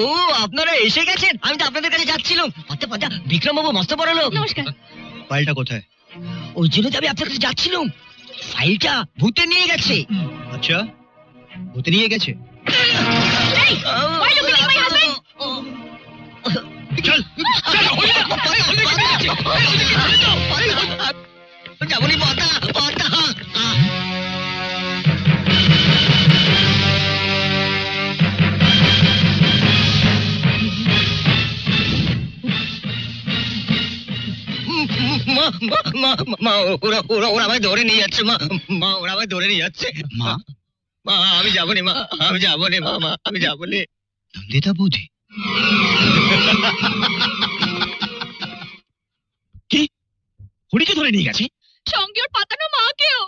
ও আপনারা এসে গেছেন, আমি তো আপনাদের কাছে যাচ্ছিলাম। পাতা বিক্রম বাবু মস্ত বড় লোক। নমস্কার। ফাইলটা কোথায়? ওই জন্য তো আমি আপনার কাছে যাচ্ছিলাম। ফাইলটা ভূতে নিয়ে গেছে। আচ্ছা, ভূতে নিয়ে গেছে? যাবনি পাতা পাতা। মা ওরা আমায় ধরে নিয়ে যাচ্ছে। মা ওরা আমায় ধরে নিয়ে যাচ্ছে। মা মা আমি যাবনি, মা আমি যাবনি, মা আমি যাবনি। নন্দিতা বৌদি? কি হরিকে ধরে নিয়ে গেছে? সঙ্গে ওর পাতানো মাকেও।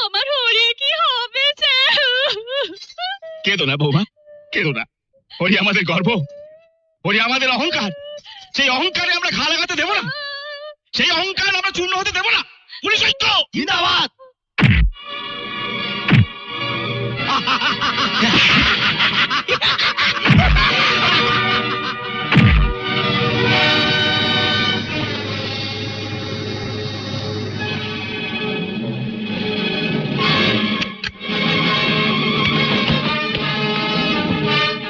আমার হরি কি হবে? কেঁদো না বৌমা, কেঁদো না। হরি আমাদের গর্ব, হরি আমাদের অহংকার। সেই অহংকারে আমরা ঘা লাগাতে দেবো না, সেই অহংকার আমরা চূর্ণ হতে দেবো না। পুলিশ ঐক্য জিন্দাবাদ।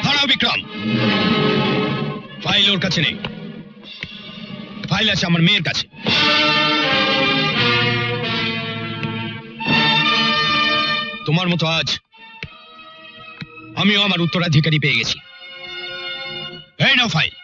ধরাও বিক্রম। ফাইল ওর কাছে নেই, ফাইল আছে আমার মেয়ের কাছে। তোমার মতো আজ আমিও আমার উত্তরাধিকারী পেয়ে গেছি। এই নাও ফাইল।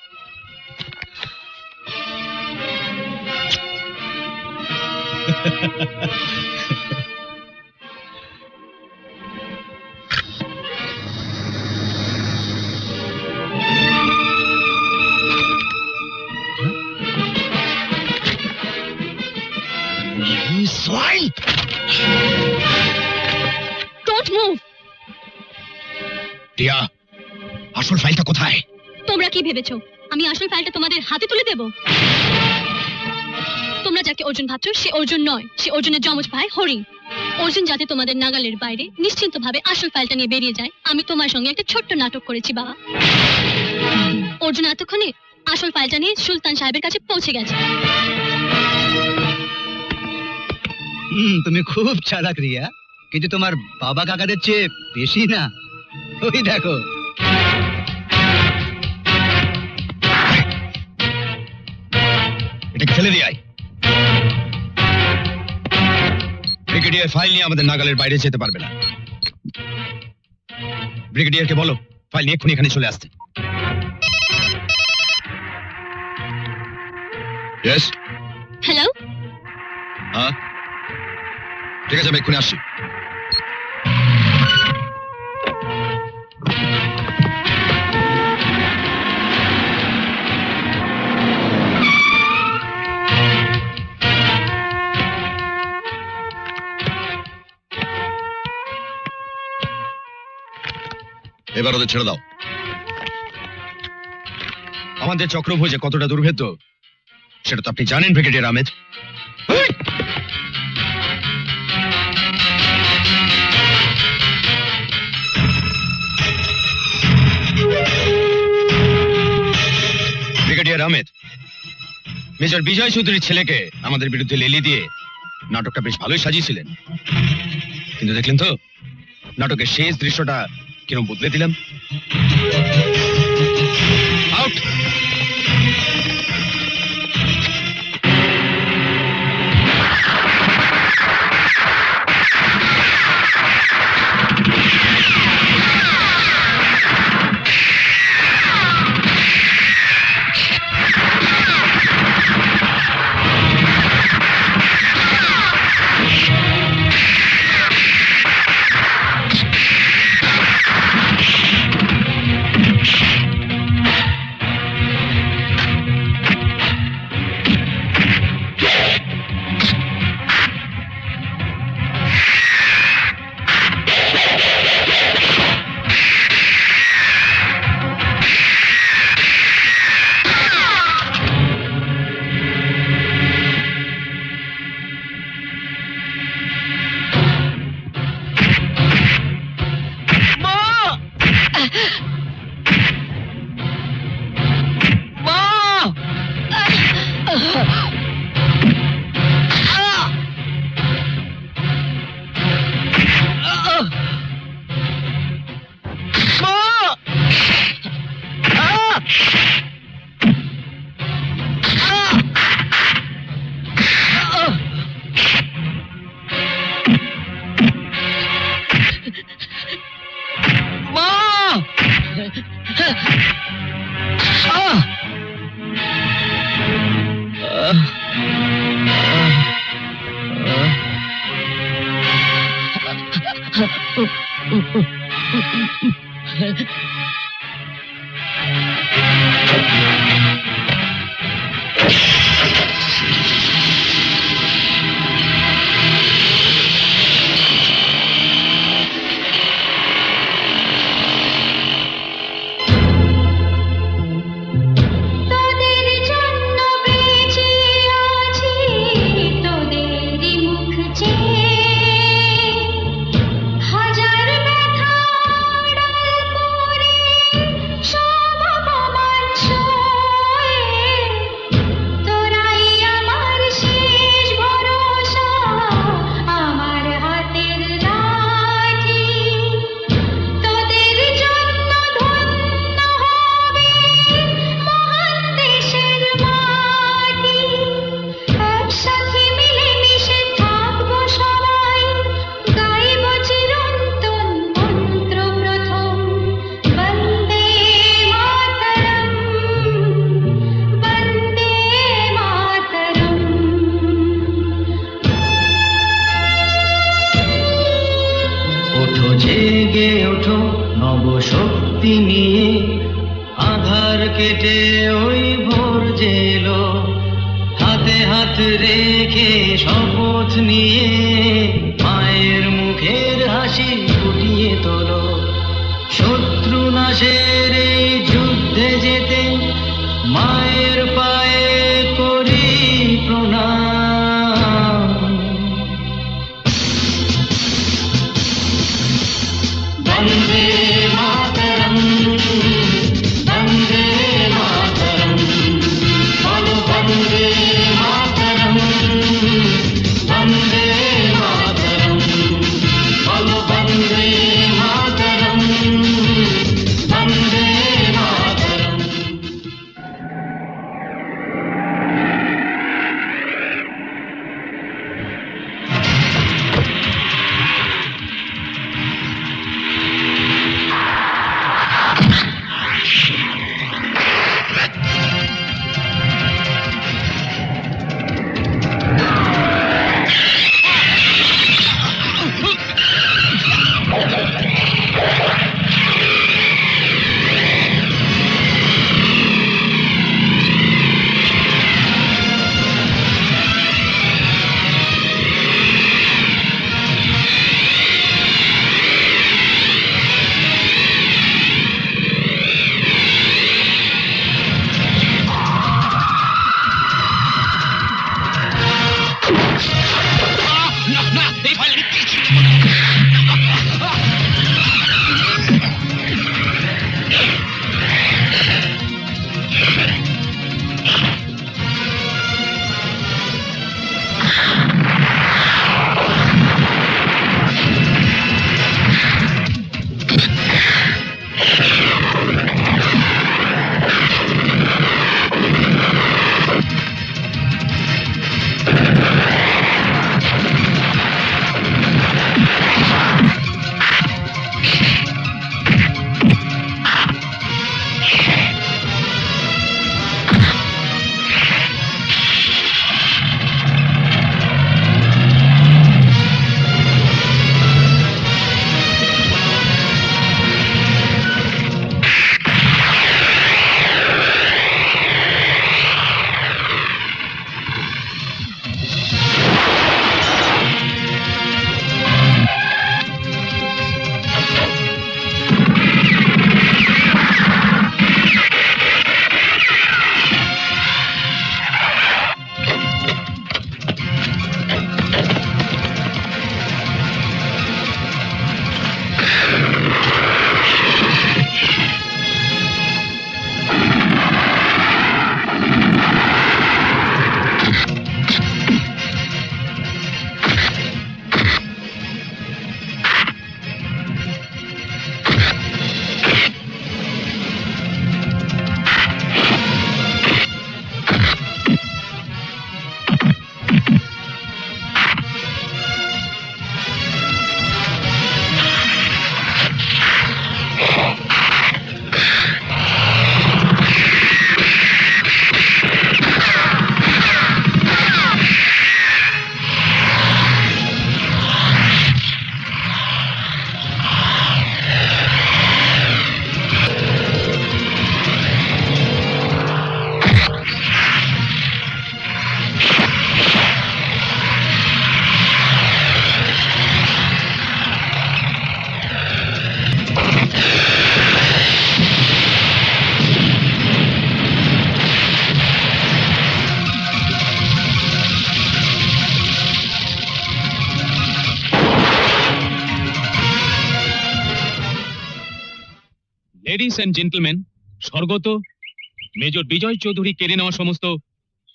Swine! Don't move! টিয়া, আসল ফাইলটা কোথায়? তোমরা কি ভেবেছো আমি আসল ফাইলটা তোমাদের হাতে তুলে দেব? তোমরা যাকে অর্জুন ভাবছো সে অর্জুন নয়, সে অর্জুনের যমজ ভাই হরি। অর্জুন যাতে তোমাদের নাগালের বাইরে নিশ্চিন্তভাবে আসল ফাইলটা নিয়ে বেরিয়ে যায়, আমি তোমার সঙ্গে একটা ছোট্ট নাটক করেছি বাবা। অর্জুন এতক্ষণে আসল ফাইলটা নিয়ে সুলতান সাহেবের কাছে পৌঁছে গেছে। তুমি খুব চালাক রিয়া, কিন্তু তোমার বাবা কাকাদের চেয়ে বেশি না। ওই দেখো, এটাকে ফেলে দিয়ে আয়। ব্রিগেডিয়ার ফাইল নিয়ে আমাদের নাগালের বাইরে যেতে পারবে না। ব্রিগেডিয়ারকে বলো ফাইল নিয়ে এক্ষুনি এখানে চলে আসতে। ইয়েস। হ্যালো। হ্যাঁ ঠিক আছে, আমি এক্ষুনি আসছি। এবার ওদের ছেড়ে দাও। আমাদের চক্রভুজে কতটা দুর্ভেদ্য সেটা তো আপনি জানেন brigadier Ahmed. Brigadier Ahmed, major Bijoy চৌধুরীর ছেলেকে আমাদের বিরুদ্ধে লেলি দিয়ে নাটকটা বেশ ভালোই সাজিয়েছিলেন, কিন্তু দেখলেন তো নাটকের শেষ দৃশ্যটা কিরকম বদলে দিলাম। আউট। তোদের জন্য বেঁচে আছি, তোদেরই মুখ চেয়ে। হাজার ব্যথা আড়াল করে সব অপমান সয়ে, তোরাই আমার শেষ ভরসা, আমার হাতের লাঠি। তোদের জন্য ধন্য হবে মহান দেশের মাটি। একসাথে মিলেমিশে থাকবো সবাই, গাইব চিরন্তন মন্ত্র প্রথম, বন্দে মাতরম, বন্দে মাতরম। ওঠো জেগে ওঠো নব শক্তি নিয়ে, আধার কেটে ওই ভোর জেলো। হাতে হাত রেখে শপথ নিয়ে, মায়ের মুখের হাসি ফুটিয়ে তোলো। শত্রু নাশের এই যুদ্ধে যেতে মায়ের পায়ে করি প্রণাম। বন্দে মাতরম, বন্দে মাতরম, বলো বন্দে মাতরম, বন্দে মাতরম, বলো বন্দে মাতরম, বন্দে মাতরম। লেডিস এন্ড জেন্টলম্যান, স্বর্গত মেজর বিজয় চৌধুরী কেড়ে নেওয়া সমস্ত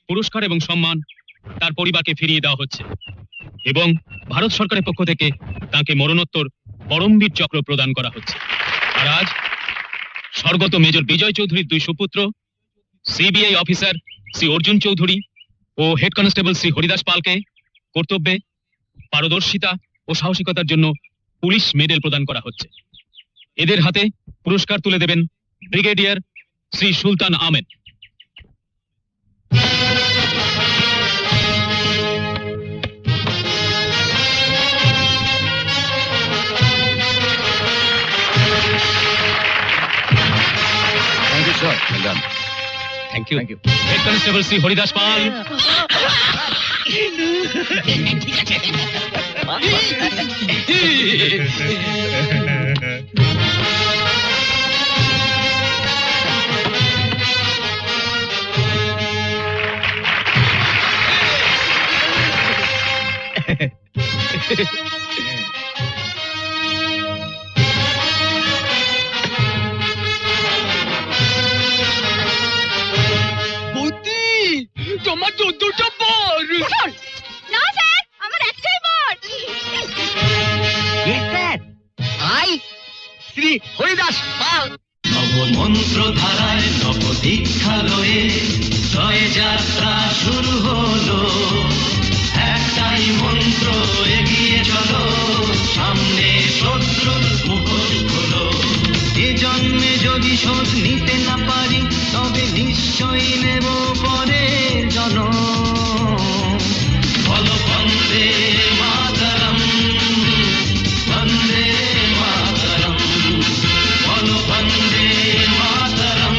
পুরস্কার এবং সম্মান তার পরিবারকে ফিরিয়ে দেওয়া হচ্ছে এবং ভারত সরকারের পক্ষ থেকে তাকে মরণোত্তর পরমবীর চক্র প্রদান করা হচ্ছে। আর আজ স্বর্গত মেজর বিজয় চৌধুরীর দুই সুপুত্র সিবিআই অফিসার শ্রী অর্জুন চৌধুরী ও হেড কনস্টেবল শ্রী হরিদাস পালকে কর্তব্যে পারদর্শিতা ও সাহসিকতার জন্য পুলিশ মেডেল প্রদান করা হচ্ছে। এদের হাতে পুরস্কার তুলে দেবেন brigadier Shri Sultan Ahmed. Thank you sir. Thank you. Head constable Shri Haridas Pal. তোমার তো দুটো বর। না স্যার, আমার একটাই বর। আই শ্রী হরিদাস পাল। নব মন্ত্র ধারায় নব দীক্ষালয়ে জয় যাত্রা শুরু হলো। একটাই মন্ত্র, এগিয়ে চলো, সামনে শত্রুর মুখোশ খোলো। এ জন্মে যদি শোধ নিতে না পারি, তবে নিশ্চয়ই নেব পরে জন্ম। বলো বন্দে মাতরম, বন্দে মাতরম, বলো বন্দে মাতরম,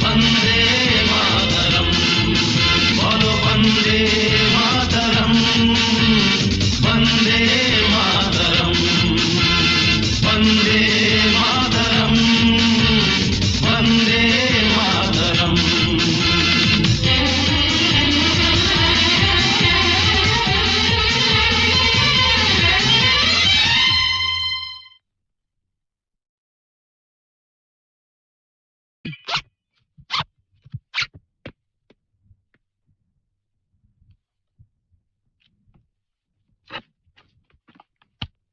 বন্দে মাতরম, বলো বন্দে মাতরম, বন্দে মাতরম, বন্দে মাতরম, বন্দে মাতরম।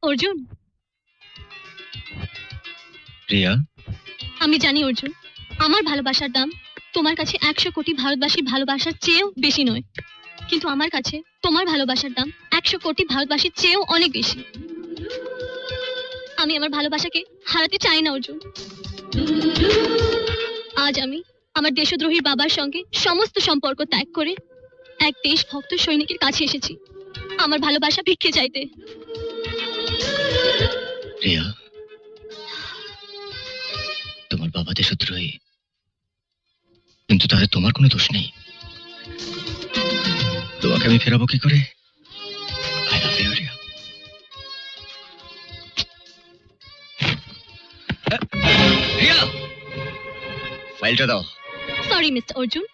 অর্জুন, প্রিয়া, আমি জানি অর্জুন, আমার ভালোবাসার দাম তোমার কাছে 100 কোটি ভারতবাসীর ভালোবাসার চেয়েও বেশি নয়, কিন্তু আমার কাছে তোমার ভালোবাসার দাম 100 কোটি ভারতবাসীর চেয়েও অনেক বেশি। আমি আমার ভালোবাসাকে হারাতে চাই না অর্জুন। আজ আমি আমার দেশদ্রোহীর বাবার সঙ্গে সমস্ত সম্পর্ক ত্যাগ করে এক দেশভক্ত সৈনিকের কাছে এসেছি আমার ভালোবাসা ভিক্ষে চাইতে। প্রিয়া, তোমার বাবা দেশদ্রোহী, কিন্তু তাতে তোমার কোনো দোষ নেই। তোমাকে আমি ফেরাবো কি করে? I love you, প্রিয়া। প্রিয়া, ফাইলটা দাও। সরি মিস্টার অর্জুন,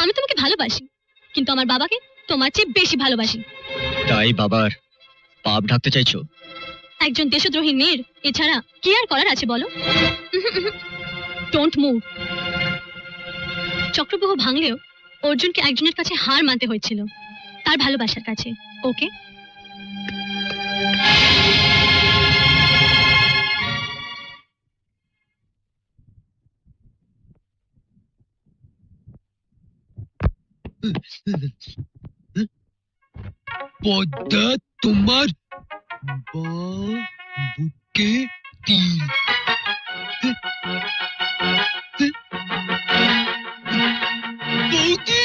আমি তোমাকে ভালোবাসি, কিন্তু আমার বাবাকে তোমার চেয়ে বেশি ভালোবাসি। তাই বাবার পাপ ঢাকতে চাইছো? একজন দেশদ্রোহী মেয়ের এছাড়া কি আর করার আছে বলো? Don't move. চক্রব্যূহ ভাঙলেও অর্জুনকে একজনের কাছে হার মানতে হয়েছিল, তার ভালোবাসার কাছে। ওকে? পদ্মা তোমার বুকে তিল। বৌদি,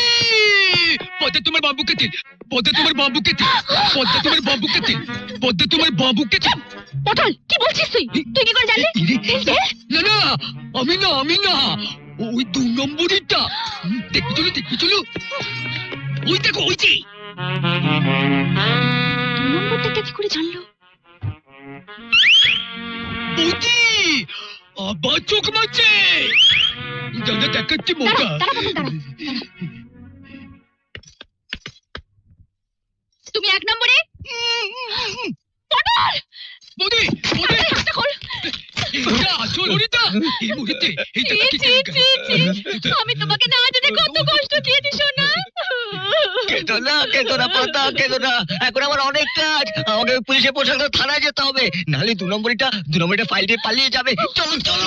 পদ্মা তোমার বাবুকে তিল, পদ্মা তোমার বাবুকে তিল, পদ্মা তোমার বাবুকে তিল, পদ্মা তোমার বাবুকে তিল। পটল, কি বলছিস তুই? তুই কি করে জানলি? না না, আমি না, ওই 2 নম্বরটা। দেখবি চলো, ওই দেখো, ওই যে। নম্বরটা কি করে জানলো? বৌদি, আবার চোখ মারছে। দাদা দেখাচ্ছি মোটা। তুমি 1 নম্বরে? পটল! বৌদি, তাড়াতাড়ি হাতটা খোল। ললিতা এই মুহূর্তে এই ছি, ছি, ছি, ছি। আমি তোমাকে না জেনে কত কষ্ট দিয়েছি সোনা। কেঁদো না পাতা, কেঁদো না। এখন আমার অনেক কাজ, আমাকে ওই পুলিশে পোশাক থানায় যেতে হবে, নাহলে 2 নম্বরটা ফাইল দিয়ে পালিয়ে যাবে। চলো চলো।